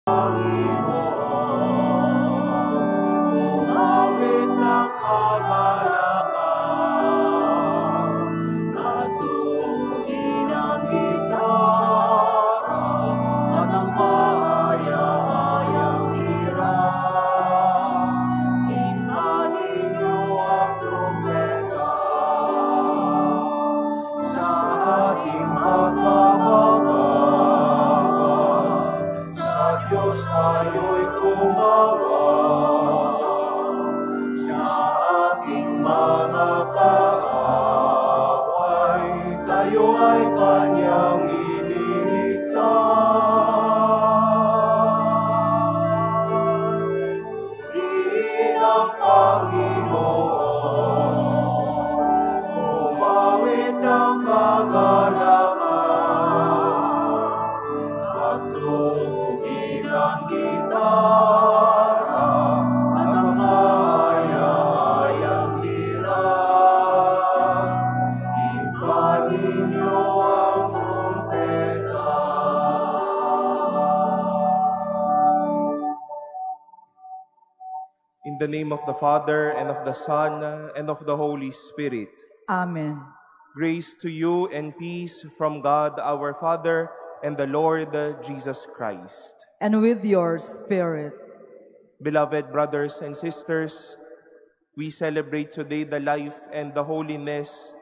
In the name of the Father, and of the Son, and of the Holy Spirit. Amen. Grace to you and peace from God our Father and the Lord Jesus Christ. And with your spirit. Beloved brothers and sisters, we celebrate today the life and the holiness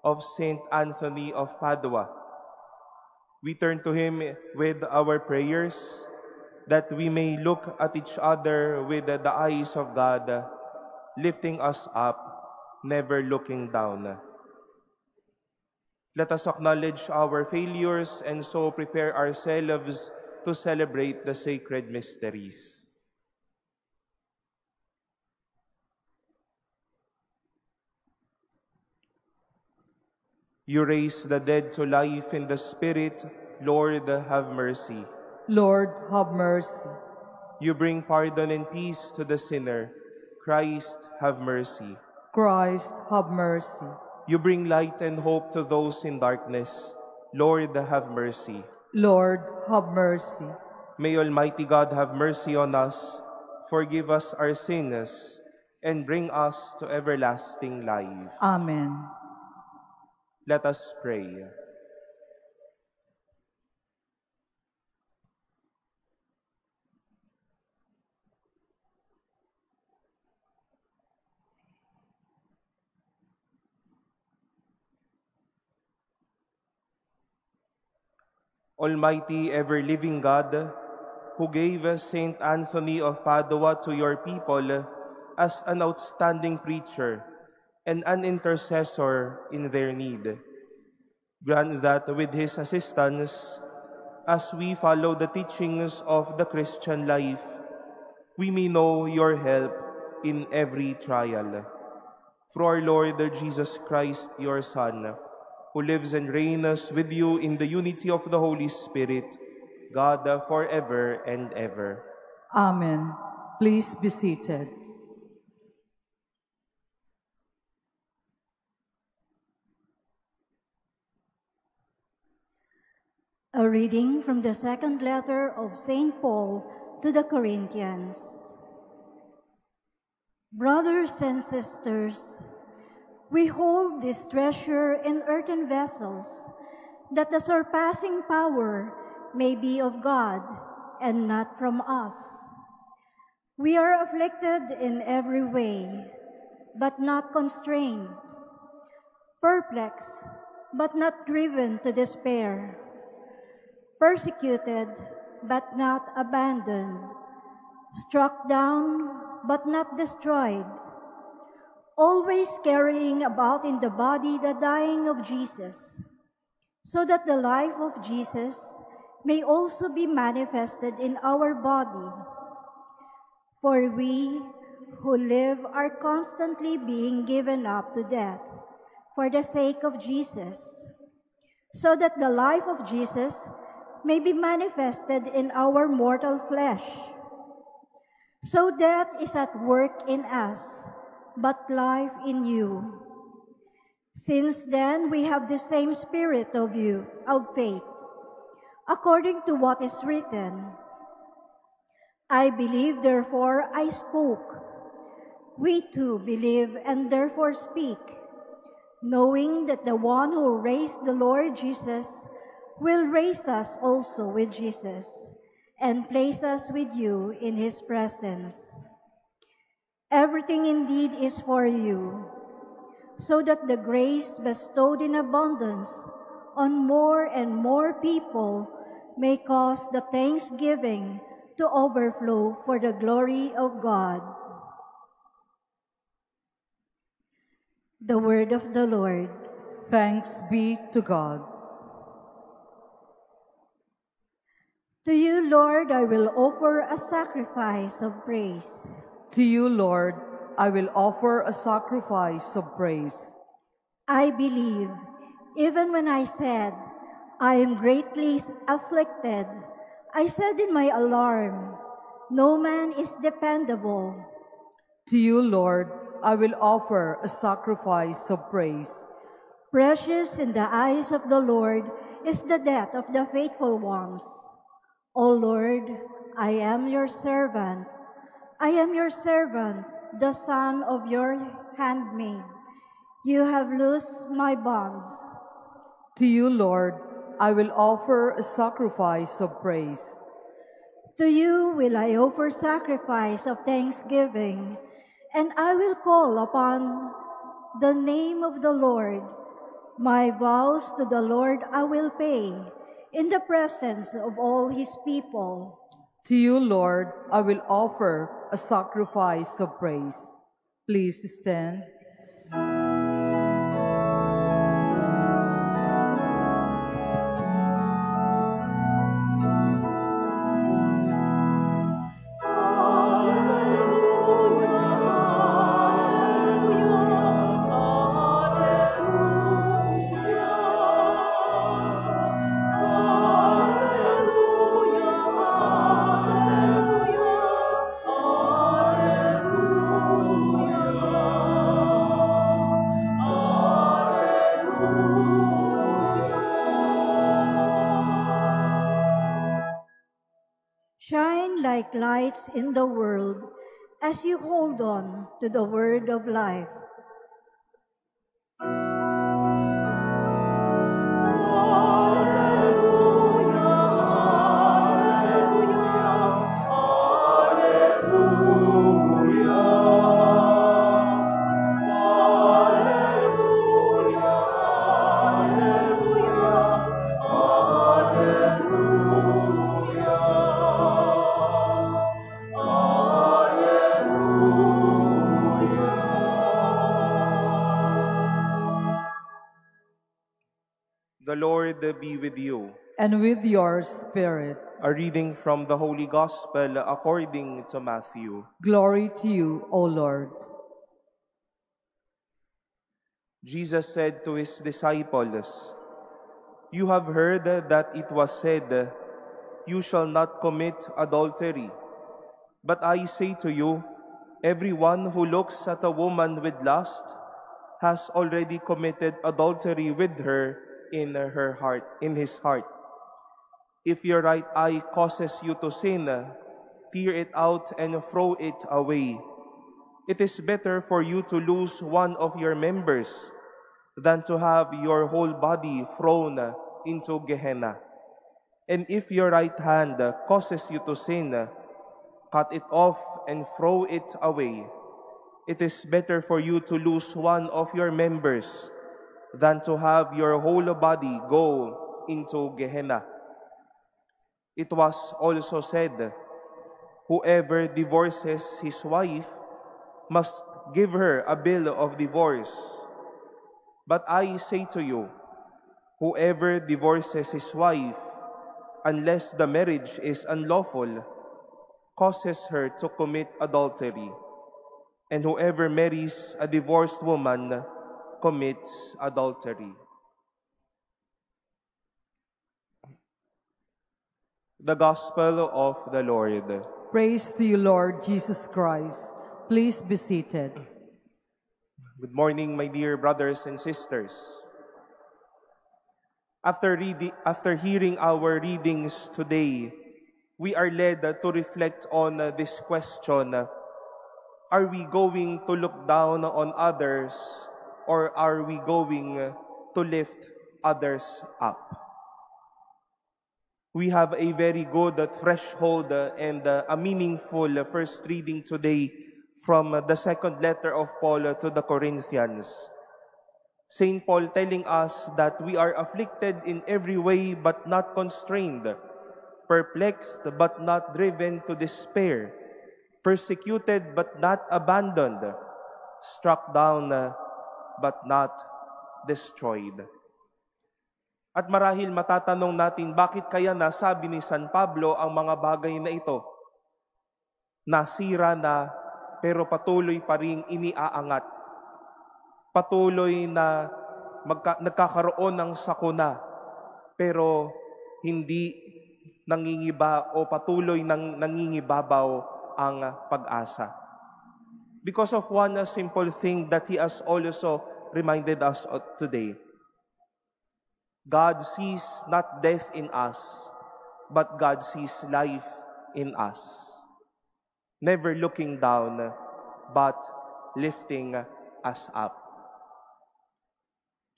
of Saint Anthony of Padua. We turn to him with our prayers, that we may look at each other with the eyes of God, lifting us up, never looking down. Let us acknowledge our failures and so prepare ourselves to celebrate the sacred mysteries. You raise the dead to life in the Spirit, Lord, have mercy. Lord, have mercy. You bring pardon and peace to the sinner. Christ, have mercy. Christ, have mercy. You bring light and hope to those in darkness. Lord, have mercy. Lord, have mercy. May Almighty God have mercy on us, forgive us our sins, and bring us to everlasting life. Amen. Let us pray. Almighty, ever-living God, who gave Saint Anthony of Padua to your people as an outstanding preacher and an intercessor in their need, grant that with his assistance, as we follow the teachings of the Christian life, we may know your help in every trial. Through our Lord Jesus Christ, your Son, who lives and reigns with you in the unity of the Holy Spirit, God, forever and ever. Amen. Please be seated. A reading from the second letter of St. Paul to the Corinthians. Brothers and sisters, we hold this treasure in earthen vessels, that the surpassing power may be of God and not from us. We are afflicted in every way, but not constrained, perplexed, but not driven to despair, persecuted, but not abandoned, struck down, but not destroyed, always carrying about in the body the dying of Jesus, so that the life of Jesus may also be manifested in our body. For we who live are constantly being given up to death for the sake of Jesus, so that the life of Jesus may be manifested in our mortal flesh. So death is at work in us, but life in you. Since then we have the same spirit of faith, according to what is written, I believe, therefore I spoke. We too believe and therefore speak, knowing that the one who raised the Lord Jesus will raise us also with Jesus and place us with you in his presence. Everything indeed is for you, so that the grace bestowed in abundance on more and more people may cause the thanksgiving to overflow for the glory of God. The word of the Lord. Thanks be to God. To you, Lord, I will offer a sacrifice of praise. To you, Lord, I will offer a sacrifice of praise. I believe, even when I said, I am greatly afflicted, I said in my alarm, no man is dependable. To you, Lord, I will offer a sacrifice of praise. Precious in the eyes of the Lord is the death of the faithful ones. O Lord, I am your servant. I am your servant, the son of your handmaid. You have loosed my bonds. To you, Lord, I will offer a sacrifice of praise. To you will I offer sacrifice of thanksgiving, and I will call upon the name of the Lord. My vows to the Lord I will pay in the presence of all his people. To you, Lord, I will offer a sacrifice of praise. Please stand. Shine like lights in the world as you hold on to the word of life. The Lord be with you. And with your spirit. A reading from the Holy Gospel according to Matthew. Glory to you, O Lord. Jesus said to his disciples, "You have heard that it was said, 'You shall not commit adultery.' But I say to you, everyone who looks at a woman with lust has already committed adultery with her in his heart. If your right eye causes you to sin, tear it out and throw it away. It is better for you to lose one of your members than to have your whole body thrown into Gehenna. And if your right hand causes you to sin, cut it off and throw it away. It is better for you to lose one of your members than to have your whole body go into Gehenna. It was also said, whoever divorces his wife must give her a bill of divorce. But I say to you, whoever divorces his wife, unless the marriage is unlawful, causes her to commit adultery. And whoever marries a divorced woman commits adultery." The Gospel of the Lord. Praise to you, Lord Jesus Christ. Please be seated. Good morning, my dear brothers and sisters. After hearing our readings today, we are led to reflect on this question. Are we going to look down on others, or are we going to lift others up? We have a very good threshold and a meaningful first reading today from the second letter of Paul to the Corinthians. St. Paul telling us that we are afflicted in every way but not constrained, perplexed but not driven to despair, persecuted but not abandoned, struck down but not destroyed. At marahil matatanong natin, bakit kaya nasabi ni San Pablo ang mga bagay na ito? Nasira na pero patuloy pa ring iniaangat. Patuloy na nagkakaroon ng sakuna pero hindi nangingiba o patuloy nang nangingibabaw ang pag-asa. Because of one simple thing that he has also reminded us of today. God sees not death in us, but God sees life in us. Never looking down, but lifting us up.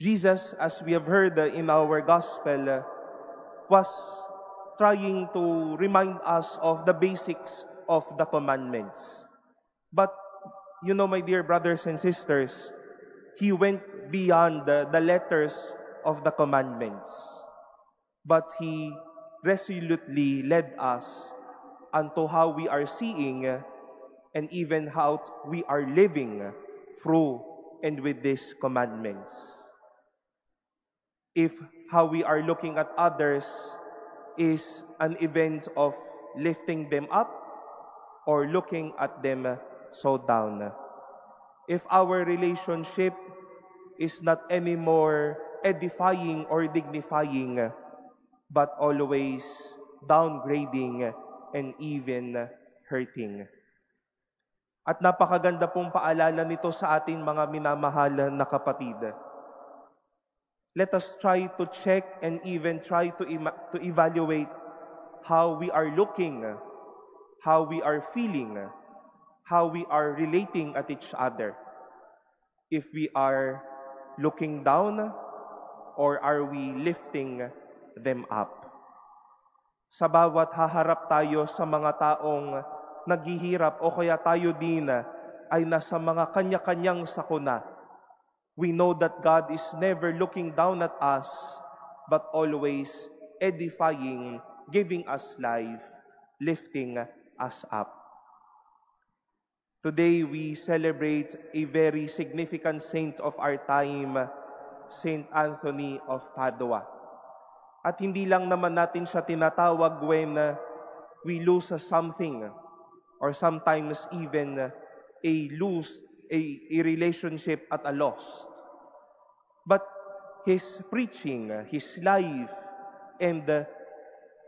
Jesus, as we have heard in our gospel, was trying to remind us of the basics of the commandments. But, you know, my dear brothers and sisters, he went beyond the letters of the commandments. But he resolutely led us unto how we are seeing and even how we are living through and with these commandments. If how we are looking at others is an event of lifting them up or looking at them so down. If our relationship is not anymore edifying or dignifying, but always downgrading and even hurting. At napakaganda pong paalala nito sa ating mga minamahal na kapatid. Let us try to check and even try to evaluate how we are looking, how we are feeling, how we are relating at each other. If we are looking down, or are we lifting them up? Sa bawat haharap tayo sa mga taong naghihirap o kaya tayo din ay nasa mga kanya-kanyang sakuna, we know that God is never looking down at us, but always edifying, giving us life, lifting us up. Today, we celebrate a very significant saint of our time, Saint Anthony of Padua. At hindi lang naman natin siya tinatawag when we lose something or sometimes even a relationship at a loss. But his preaching, his life, and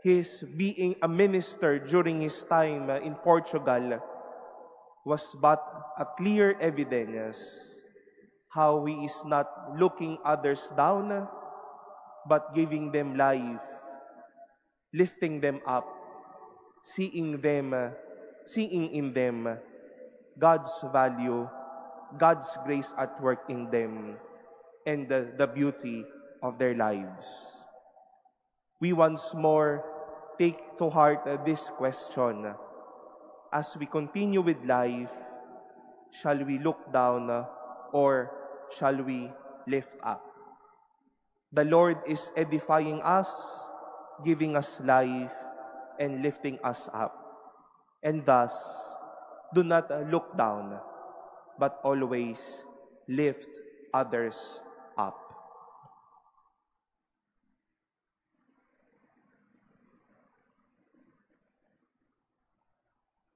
his being a minister during his time in Portugal was but a clear evidence how he is not looking others down, but giving them life, lifting them up, seeing in them God's value, God's grace at work in them, and the beauty of their lives. We once more take to heart this question. As we continue with life, shall we look down or shall we lift up? The Lord is edifying us, giving us life, and lifting us up. And thus, do not look down, but always lift others up.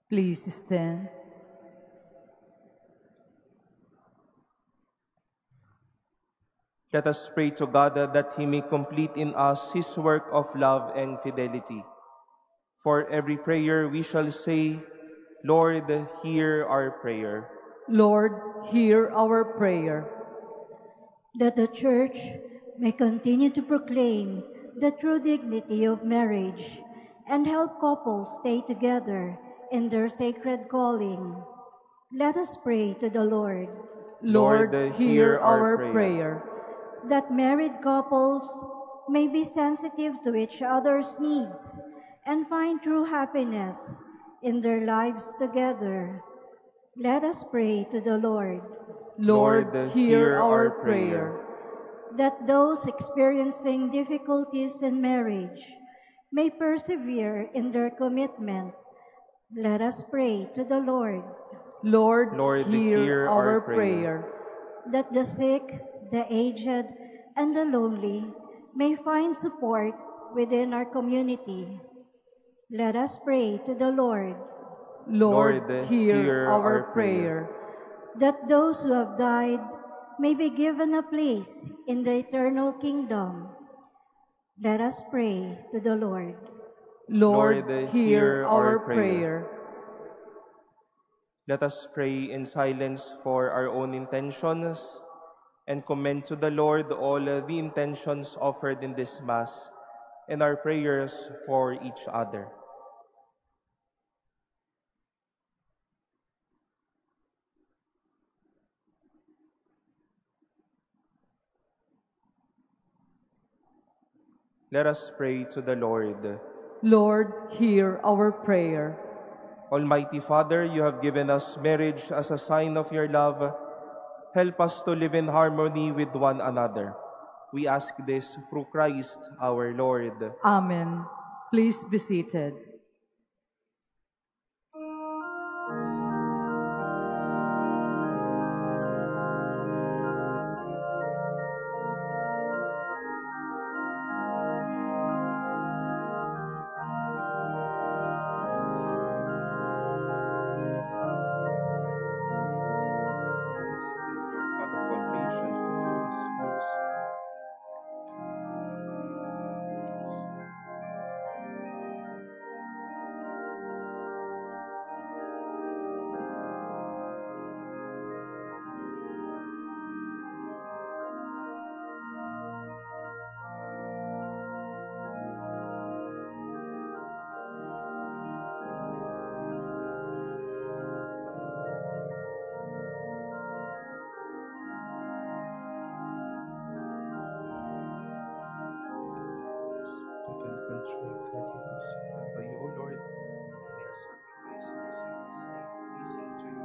Please stand. Let us pray to God that He may complete in us His work of love and fidelity. For every prayer we shall say, Lord, hear our prayer. Lord, hear our prayer. That the Church may continue to proclaim the true dignity of marriage and help couples stay together in their sacred calling. Let us pray to the Lord. Lord, hear our prayer. That married couples may be sensitive to each other's needs and find true happiness in their lives together. Let us pray to the Lord. Lord, hear our prayer. That those experiencing difficulties in marriage may persevere in their commitment. Let us pray to the Lord. Lord, hear our prayer. That the sick, the aged, and the lonely may find support within our community. Let us pray to the Lord. Lord, hear our prayer. That those who have died may be given a place in the eternal kingdom. Let us pray to the Lord. Lord, hear our prayer. Let us pray in silence for our own intentions and commend to the Lord all the intentions offered in this Mass and our prayers for each other. Let us pray to the Lord. Lord, hear our prayer. Almighty Father, you have given us marriage as a sign of your love. Help us to live in harmony with one another. We ask this through Christ our Lord. Amen. Please be seated. By you, O Lord, and their sacrifice and your saints, pleasing to you.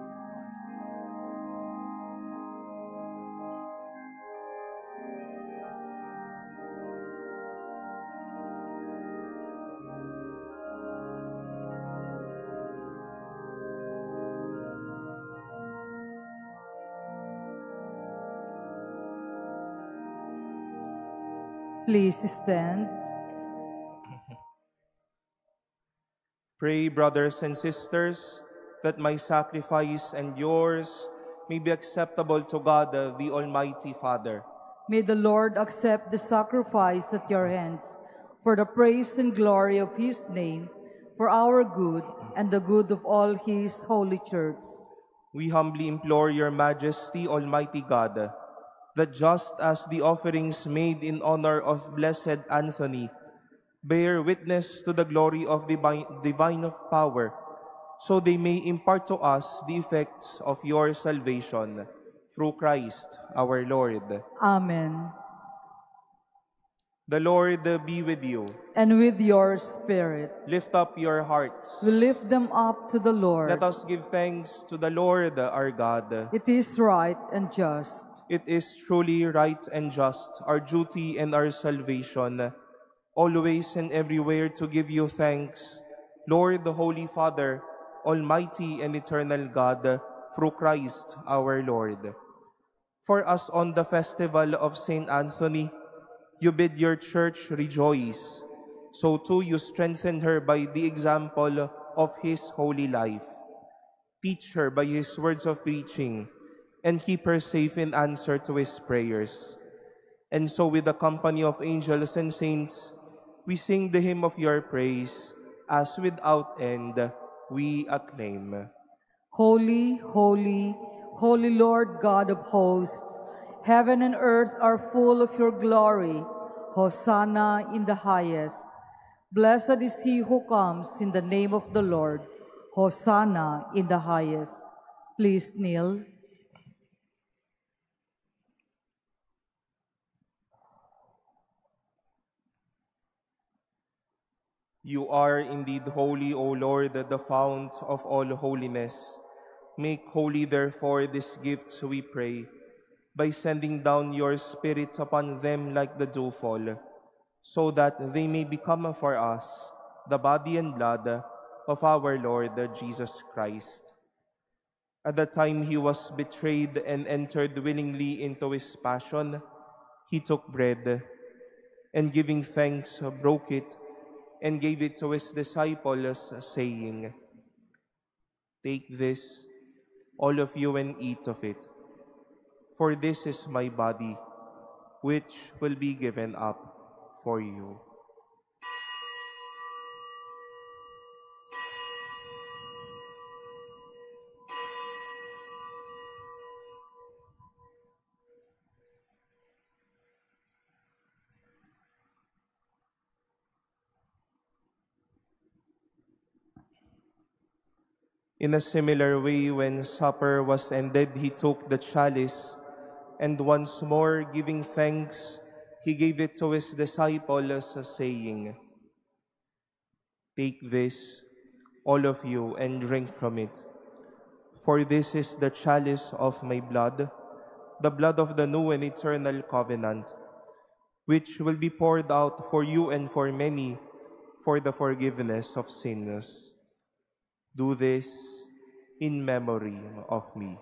Please stand. Pray, brothers and sisters, that my sacrifice and yours may be acceptable to God, the Almighty Father. May the Lord accept the sacrifice at your hands for the praise and glory of his name, for our good and the good of all his holy church. We humbly implore your majesty, Almighty God, that just as the offerings made in honor of Blessed Anthony bear witness to the glory of divine power, so they may impart to us the effects of your salvation, through Christ our Lord. Amen. The Lord be with you. And with your spirit. Lift up your hearts. We lift them up to the Lord. Let us give thanks to the Lord our God. It is right and just. It is truly right and just, our duty and our salvation, always and everywhere to give you thanks, Lord, the Holy Father, Almighty and eternal God, through Christ our Lord. For us on the festival of Saint Anthony, you bid your church rejoice. So too you strengthen her by the example of his holy life. Teach her by his words of preaching, and keep her safe in answer to his prayers. And so with the company of angels and saints, we sing the hymn of your praise, as without end we acclaim. Holy, holy, holy Lord God of hosts, heaven and earth are full of your glory. Hosanna in the highest. Blessed is he who comes in the name of the Lord. Hosanna in the highest. Please kneel. You are indeed holy, O Lord, the fount of all holiness. Make holy, therefore, these gifts, we pray, by sending down your Spirit upon them like the dewfall, so that they may become for us the body and blood of our Lord Jesus Christ. At the time he was betrayed and entered willingly into his passion, he took bread, and giving thanks, broke it, and gave it to his disciples, saying, "Take this, all of you, and eat of it, for this is my body, which will be given up for you." In a similar way, when supper was ended, he took the chalice, and once more giving thanks, he gave it to his disciples, saying, "Take this, all of you, and drink from it. For this is the chalice of my blood, the blood of the new and eternal covenant, which will be poured out for you and for many for the forgiveness of sins. Do this in memory of me."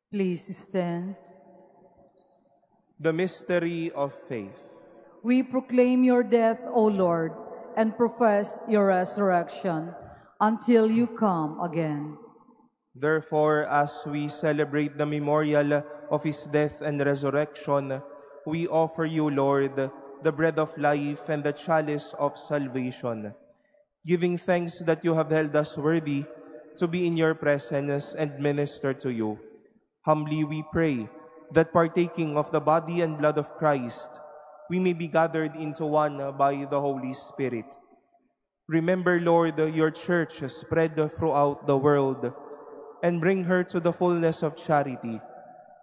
Please stand. The mystery of faith. We proclaim your death, O Lord, and profess your resurrection until you come again. Therefore, as we celebrate the memorial of his death and resurrection, we offer you, Lord, the bread of life and the chalice of salvation, giving thanks that you have held us worthy to be in your presence and minister to you. Humbly we pray that partaking of the body and blood of Christ, we may be gathered into one by the Holy Spirit. Remember, Lord, your church spread throughout the world, and bring her to the fullness of charity,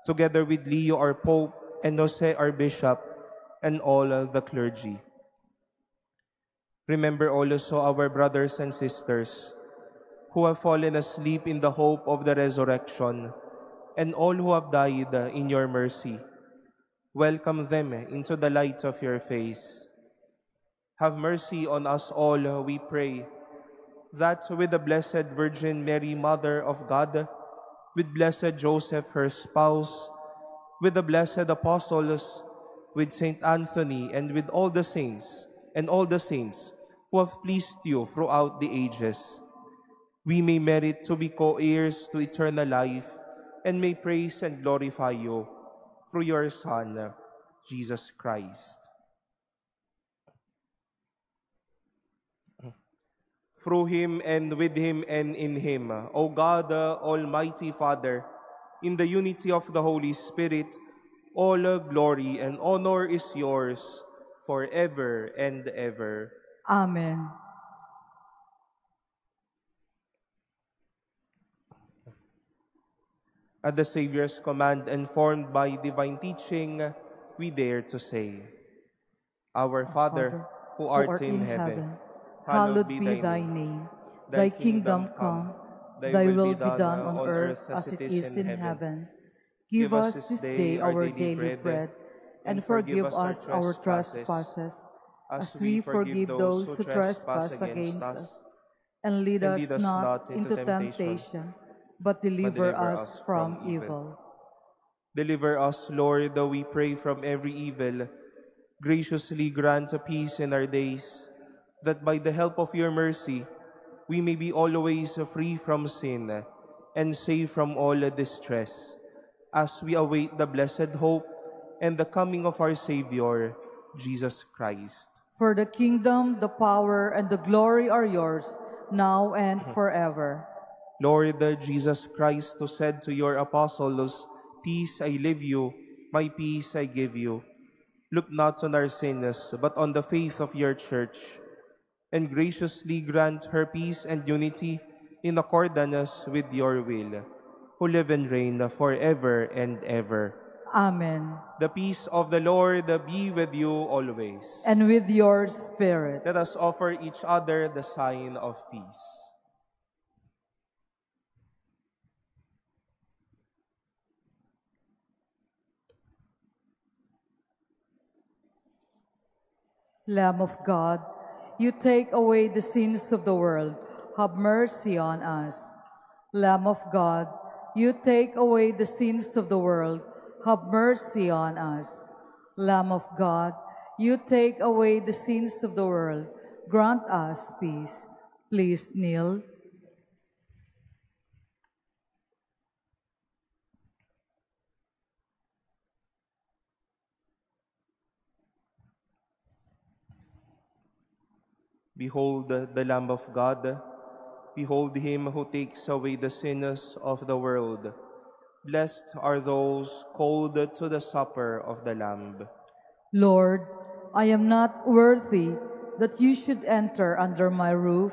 together with Leo, our Pope, and Jose, our Bishop, and all the clergy. Remember also our brothers and sisters who have fallen asleep in the hope of the resurrection, and all who have died in your mercy. Welcome them into the light of your face. Have mercy on us all, we pray, that with the Blessed Virgin Mary, Mother of God, with Blessed Joseph, her spouse, with the blessed apostles, with Saint Anthony, and with all the saints, who have pleased you throughout the ages, we may merit to be co-heirs to eternal life, and may praise and glorify you through your Son, Jesus Christ. Through him, and with him, and in him, O God, Almighty Father, in the unity of the Holy Spirit, all glory and honor is yours forever and ever. Amen. At the Savior's command, and formed by divine teaching, we dare to say, Our Father, who art in heaven, hallowed be thy name. Thy kingdom come, thy will be done on earth as it is in heaven. Give us this day our daily bread, and forgive us our trespasses, as we forgive those who trespass against us. And lead us not into temptation, but deliver us from evil. Deliver us, Lord, though we pray, from every evil. Graciously grant a peace in our days, that by the help of your mercy, we may be always free from sin and safe from all distress, as we await the blessed hope and the coming of our Savior, Jesus Christ. For the kingdom, the power, and the glory are yours, now and forever. Lord Jesus Christ, who said to your apostles, "Peace I leave you, my peace I give you," look not on our sins, but on the faith of your church, and graciously grant her peace and unity in accordance with your will, who live and reign forever and ever. Amen. The peace of the Lord be with you always. And with your spirit. Let us offer each other the sign of peace. Lamb of God, you take away the sins of the world. Have mercy on us. Lamb of God, you take away the sins of the world. Have mercy on us. Lamb of God, you take away the sins of the world. Grant us peace. Please kneel. Behold the Lamb of God. Behold him who takes away the sins of the world. Blessed are those called to the supper of the Lamb. Lord, I am not worthy that you should enter under my roof,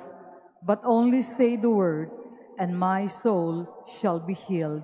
but only say the word, and my soul shall be healed.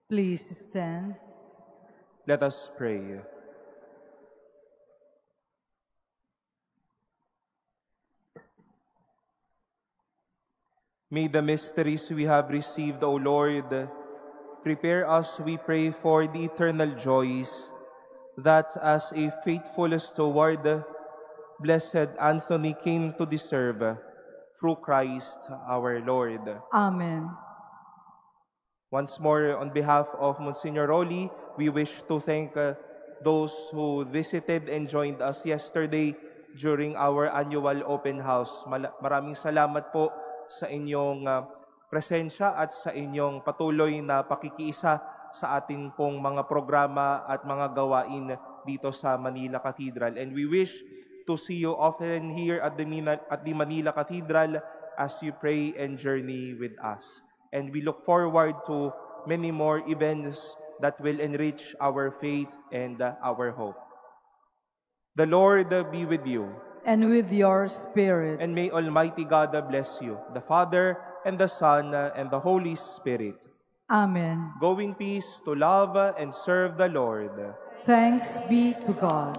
Please stand. Let us pray. May the mysteries we have received, O Lord, prepare us, we pray, for the eternal joys that as a faithful steward, Blessed Anthony came to deserve through Christ our Lord. Amen. Once more, on behalf of Monsignor Rolly, we wish to thank those who visited and joined us yesterday during our annual open house. Maraming salamat po sa inyong presensya at sa inyong patuloy na pakikiisa sa ating pong mga programa at mga gawain dito sa Manila Cathedral. And we wish to see you often here at the Manila Cathedral as you pray and journey with us. And we look forward to many more events that will enrich our faith and our hope. The Lord be with you. And with your spirit. And may Almighty God bless you, the Father, and the Son, and the Holy Spirit. Amen. Go in peace to love and serve the Lord. Thanks be to God.